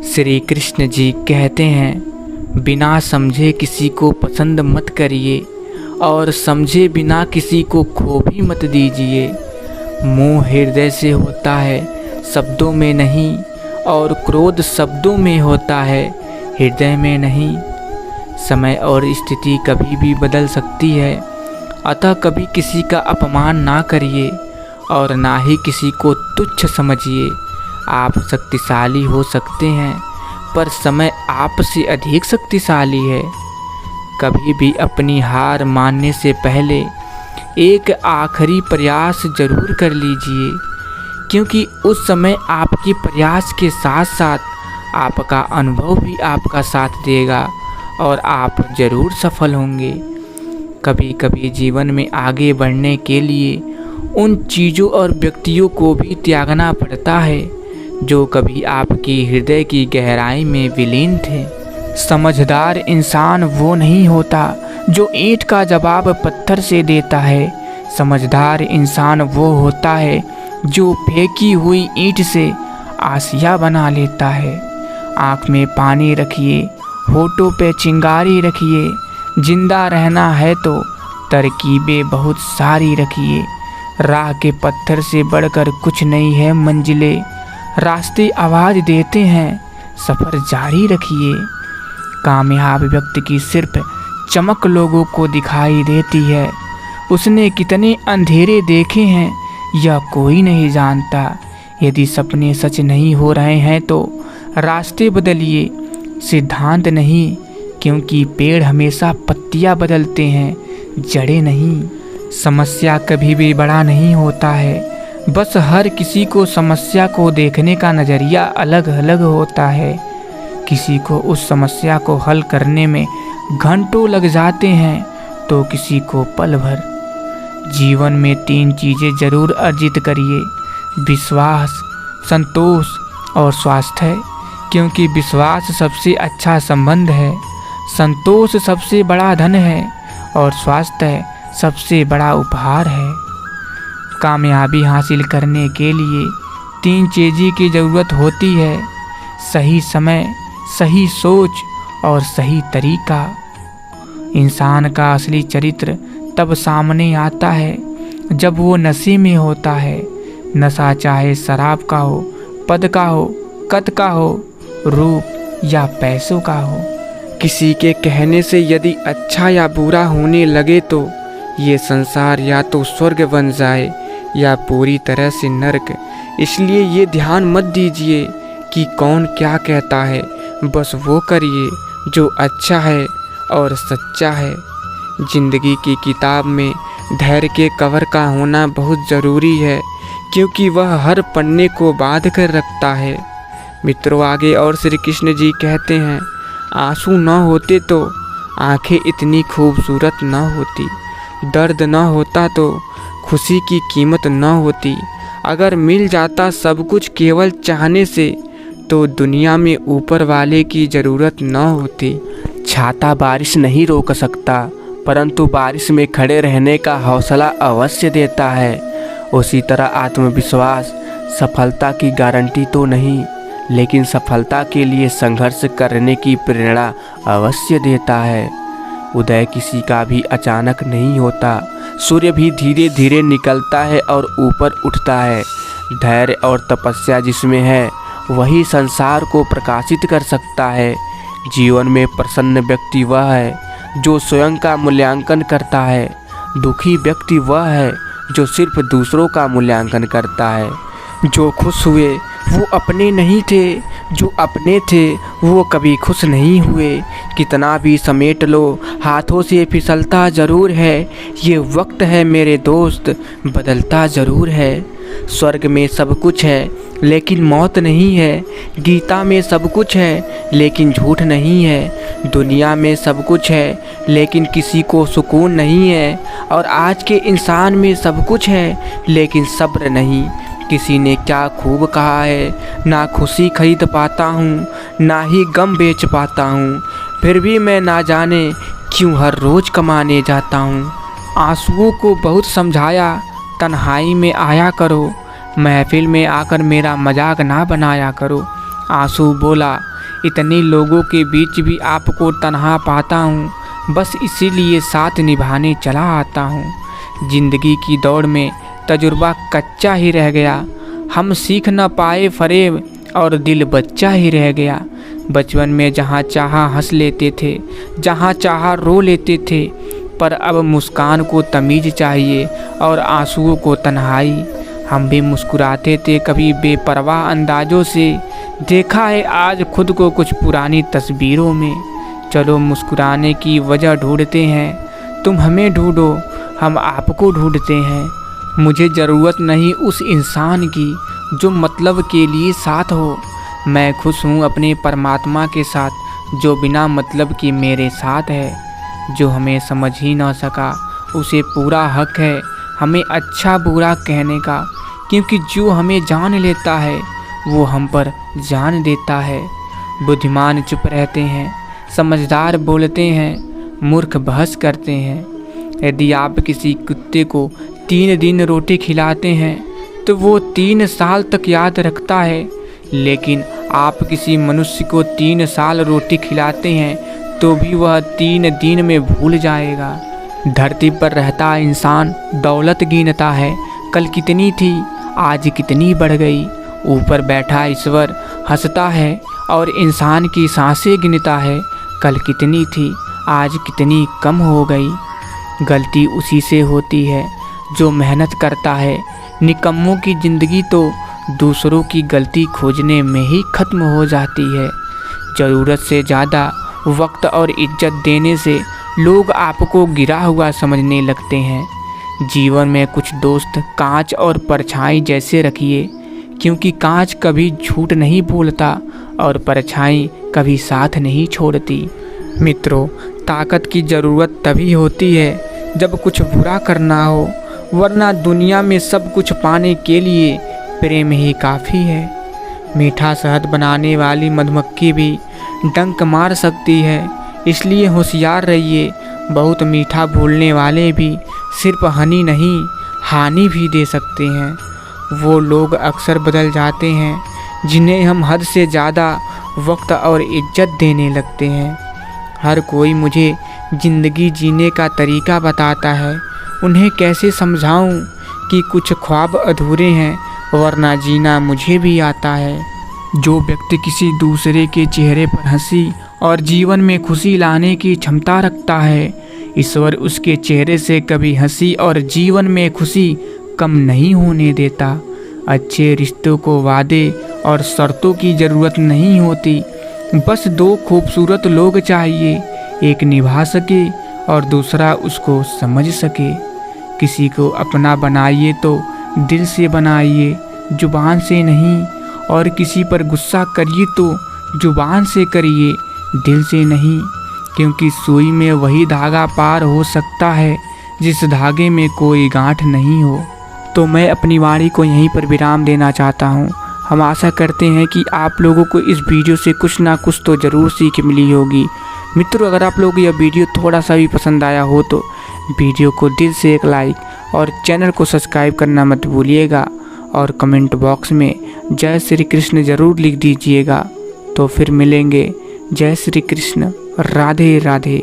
श्री कृष्ण जी कहते हैं, बिना समझे किसी को पसंद मत करिए और समझे बिना किसी को खो भी मत दीजिए। मोह हृदय से होता है, शब्दों में नहीं, और क्रोध शब्दों में होता है, हृदय में नहीं। समय और स्थिति कभी भी बदल सकती है, अतः कभी किसी का अपमान ना करिए और ना ही किसी को तुच्छ समझिए। आप शक्तिशाली हो सकते हैं, पर समय आपसे अधिक शक्तिशाली है। कभी भी अपनी हार मानने से पहले एक आखिरी प्रयास जरूर कर लीजिए, क्योंकि उस समय आपके प्रयास के साथ साथ आपका अनुभव भी आपका साथ देगा और आप जरूर सफल होंगे। कभी कभी जीवन में आगे बढ़ने के लिए उन चीज़ों और व्यक्तियों को भी त्यागना पड़ता है जो कभी आपकी हृदय की गहराई में विलीन थे। समझदार इंसान वो नहीं होता जो ईंट का जवाब पत्थर से देता है। समझदार इंसान वो होता है जो फेंकी हुई ईंट से आसिया बना लेता है। आँख में पानी रखिए, होठों पे चिंगारी रखिए। जिंदा रहना है तो तरकीबें बहुत सारी रखिए। राह के पत्थर से बढ़कर कुछ नहीं है मंजिलें। रास्ते आवाज़ देते हैं, सफ़र जारी रखिए। कामयाब व्यक्ति की सिर्फ चमक लोगों को दिखाई देती है। उसने कितने अंधेरे देखे हैं यह कोई नहीं जानता। यदि सपने सच नहीं हो रहे हैं तो रास्ते बदलिए, सिद्धांत नहीं, क्योंकि पेड़ हमेशा पत्तियां बदलते हैं, जड़ें नहीं। समस्या कभी भी बड़ा नहीं होता है, बस हर किसी को समस्या को देखने का नज़रिया अलग अलग होता है। किसी को उस समस्या को हल करने में घंटों लग जाते हैं तो किसी को पल भर। जीवन में 3 चीज़ें जरूर अर्जित करिए: विश्वास, संतोष और स्वास्थ्य, क्योंकि विश्वास सबसे अच्छा संबंध है, संतोष सबसे बड़ा धन है और स्वास्थ्य सबसे बड़ा उपहार है। कामयाबी हासिल करने के लिए 3 चीज़ों की ज़रूरत होती है: सही समय, सही सोच और सही तरीका। इंसान का असली चरित्र तब सामने आता है जब वो नशे में होता है। नशा चाहे शराब का हो, पद का हो, कद का हो, रूप या पैसों का हो। किसी के कहने से यदि अच्छा या बुरा होने लगे तो ये संसार या तो स्वर्ग बन जाए या पूरी तरह से नर्क। इसलिए ये ध्यान मत दीजिए कि कौन क्या कहता है, बस वो करिए जो अच्छा है और सच्चा है। जिंदगी की किताब में धैर्य के कवर का होना बहुत ज़रूरी है, क्योंकि वह हर पन्ने को बांध कर रखता है। मित्रों, आगे और श्री कृष्ण जी कहते हैं, आंसू न होते तो आंखें इतनी खूबसूरत न होती, दर्द न होता तो खुशी की कीमत न होती। अगर मिल जाता सब कुछ केवल चाहने से तो दुनिया में ऊपर वाले की ज़रूरत न होती। छाता बारिश नहीं रोक सकता, परंतु बारिश में खड़े रहने का हौसला अवश्य देता है। उसी तरह आत्मविश्वास सफलता की गारंटी तो नहीं, लेकिन सफलता के लिए संघर्ष करने की प्रेरणा अवश्य देता है। उदय किसी का भी अचानक नहीं होता, सूर्य भी धीरे धीरे निकलता है और ऊपर उठता है। धैर्य और तपस्या जिसमें है वही संसार को प्रकाशित कर सकता है। जीवन में प्रसन्न व्यक्ति वह है जो स्वयं का मूल्यांकन करता है। दुखी व्यक्ति वह है जो सिर्फ दूसरों का मूल्यांकन करता है। जो खुश हुए वो अपने नहीं थे, जो अपने थे वो कभी खुश नहीं हुए। कितना भी समेट लो हाथों से फिसलता ज़रूर है। ये वक्त है मेरे दोस्त, बदलता ज़रूर है। स्वर्ग में सब कुछ है लेकिन मौत नहीं है। गीता में सब कुछ है लेकिन झूठ नहीं है। दुनिया में सब कुछ है लेकिन किसी को सुकून नहीं है। और आज के इंसान में सब कुछ है लेकिन सब्र नहीं। किसी ने क्या खूब कहा है, ना खुशी खरीद पाता हूँ ना ही गम बेच पाता हूँ, फिर भी मैं ना जाने क्यों हर रोज़ कमाने जाता हूँ। आंसुओं को बहुत समझाया, तन्हाई में आया करो, महफिल में आकर मेरा मजाक ना बनाया करो। आंसू बोला, इतने लोगों के बीच भी आपको तन्हा पाता हूँ, बस इसीलिए साथ निभाने चला आता हूँ। जिंदगी की दौड़ में तजुर्बा कच्चा ही रह गया, हम सीख न पाए फरेब और दिल बच्चा ही रह गया। बचपन में जहाँ चाहा हंस लेते थे, जहाँ चाहा रो लेते थे, पर अब मुस्कान को तमीज़ चाहिए और आंसुओं को तन्हाई। हम भी मुस्कुराते थे कभी बेपरवाह अंदाज़ों से, देखा है आज खुद को कुछ पुरानी तस्वीरों में। चलो मुस्कुराने की वजह ढूंढते हैं, तुम हमें ढूंढो, हम आपको ढूंढते हैं। मुझे ज़रूरत नहीं उस इंसान की जो मतलब के लिए साथ हो, मैं खुश हूँ अपने परमात्मा के साथ जो बिना मतलब के मेरे साथ है। जो हमें समझ ही ना सका उसे पूरा हक है हमें अच्छा बुरा कहने का, क्योंकि जो हमें जान लेता है वो हम पर जान देता है। बुद्धिमान चुप रहते हैं, समझदार बोलते हैं, मूर्ख बहस करते हैं। यदि आप किसी कुत्ते को 3 दिन रोटी खिलाते हैं तो वो 3 साल तक याद रखता है, लेकिन आप किसी मनुष्य को 3 साल रोटी खिलाते हैं तो भी वह 3 दिन में भूल जाएगा। धरती पर रहता इंसान दौलत गिनता है, कल कितनी थी आज कितनी बढ़ गई। ऊपर बैठा ईश्वर हंसता है और इंसान की सांसें गिनता है, कल कितनी थी आज कितनी कम हो गई। गलती उसी से होती है जो मेहनत करता है, निकम्मों की ज़िंदगी तो दूसरों की गलती खोजने में ही ख़त्म हो जाती है। ज़रूरत से ज़्यादा वक्त और इज्जत देने से लोग आपको गिरा हुआ समझने लगते हैं। जीवन में कुछ दोस्त कांच और परछाई जैसे रखिए, क्योंकि कांच कभी झूठ नहीं बोलता और परछाई कभी साथ नहीं छोड़ती। मित्रों, ताकत की ज़रूरत तभी होती है जब कुछ बुरा करना हो, वरना दुनिया में सब कुछ पाने के लिए प्रेम ही काफ़ी है। मीठा शहद बनाने वाली मधुमक्खी भी डंक मार सकती है, इसलिए होशियार रहिए। बहुत मीठा भूलने वाले भी सिर्फ हनी नहीं हानि भी दे सकते हैं। वो लोग अक्सर बदल जाते हैं जिन्हें हम हद से ज़्यादा वक्त और इज्जत देने लगते हैं। हर कोई मुझे ज़िंदगी जीने का तरीका बताता है, उन्हें कैसे समझाऊं कि कुछ ख्वाब अधूरे हैं, वरना जीना मुझे भी आता है। जो व्यक्ति किसी दूसरे के चेहरे पर हंसी और जीवन में खुशी लाने की क्षमता रखता है, ईश्वर उसके चेहरे से कभी हंसी और जीवन में खुशी कम नहीं होने देता। अच्छे रिश्तों को वादे और शर्तों की ज़रूरत नहीं होती, बस 2 खूबसूरत लोग चाहिए, एक निभा सके और दूसरा उसको समझ सके। किसी को अपना बनाइए तो दिल से बनाइए, जुबान से नहीं, और किसी पर गुस्सा करिए तो जुबान से करिए, दिल से नहीं, क्योंकि सुई में वही धागा पार हो सकता है जिस धागे में कोई गांठ नहीं हो। तो मैं अपनी वाणी को यहीं पर विराम देना चाहता हूँ। हम आशा करते हैं कि आप लोगों को इस वीडियो से कुछ ना कुछ तो ज़रूर सीख मिली होगी। मित्रों, अगर आप लोगों को यह वीडियो थोड़ा सा भी पसंद आया हो तो वीडियो को दिल से एक लाइक और चैनल को सब्सक्राइब करना मत भूलिएगा, और कमेंट बॉक्स में जय श्री कृष्ण ज़रूर लिख दीजिएगा। तो फिर मिलेंगे। जय श्री कृष्ण, राधे राधे।